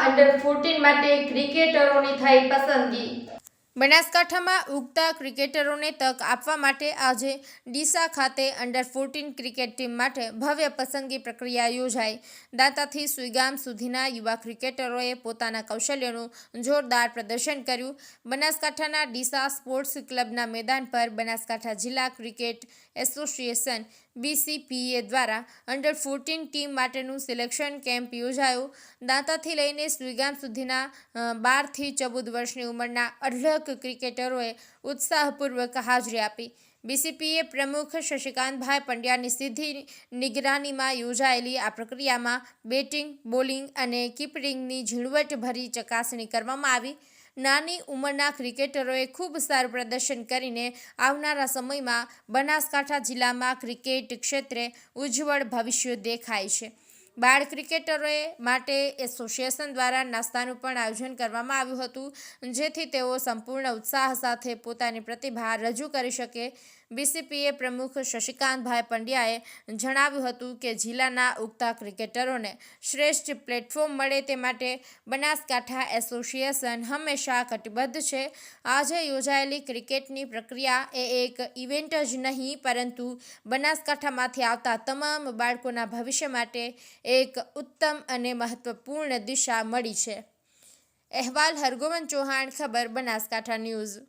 Under 14 માટે ક્રિકેટરોની થઈ પસંદગી। બનાસકાંઠામાં ઉગતા ક્રિકેટરોને તક આપવા માટે આજે ડીસા ખાતે અંડર 14 ક્રિકેટ ટીમ માટે ભવ્ય પસંદગી પ્રક્રિયા યોજાઈ। દાંતાથી સુઈગામ સુધીના યુવા ક્રિકેટરોએ પોતાના કૌશલ્યનું જોરદાર પ્રદર્શન કર્યું। બનાસકાંઠાના ડીસા સ્પોર્ટ્સ ક્લબના મેદાન પર બનાસકાંઠા જિલ્લા ક્રિકેટ એસોસિએશન BCPA દ્વારા અંડર 14 ટીમ માટેનું સિલેક્શન કેમ્પ યોજાયો। દાંતાથી લઈને સુઈગામ સુધીના 12 થી 14 વર્ષની ઉંમરના 18 ક્રિકેટરોએ ઉત્સાહપૂર્વક હાજરી આપી। BCPA પ્રમુખ શશિકાંતભાઈ પંડ્યાની સીધી નિગરાનીમાં યોજાયેલી આ પ્રક્રિયામાં બેટિંગ, બોલિંગ અને કીપરિંગની ઝીણવટભરી ચકાસણી કરવામાં આવી। નાની ઉંમરના ક્રિકેટરોએ ખૂબ સારું પ્રદર્શન કરીને આવનારા સમયમાં બનાસકાંઠા જિલ્લામાં ક્રિકેટ ક્ષેત્રે ઉજ્જવળ ભવિષ્ય દેખાય છે। બાળ ક્રિકેટરોએ માટે એસોસિએશન દ્વારા નાસ્તાનું પણ આયોજન કરવામાં આવ્યું હતું, જેથી તેઓ સંપૂર્ણ ઉત્સાહ સાથે પોતાની પ્રતિભા રજૂ કરી શકે। BCPA પ્રમુખ શશિકાંતભાઈ પંડ્યાએ જણાવ્યું હતું કે જિલ્લાના ઉગતા ક્રિકેટરોને શ્રેષ્ઠ પ્લેટફોર્મ મળે તે માટે બનાસકાંઠા એસોસિએશન હંમેશા કટિબદ્ધ છે। આજે યોજાયેલી ક્રિકેટની પ્રક્રિયા એ એક ઇવેન્ટ જ નહીં, પરંતુ બનાસકાંઠામાંથી આવતા તમામ બાળકોના ભવિષ્ય માટે એક ઉત્તમ અને મહત્વપૂર્ણ દિશા મળી છે। અહેવાલ હરગોવન ચૌહાણ, ખબર બનાસકાંઠા ન્યૂઝ।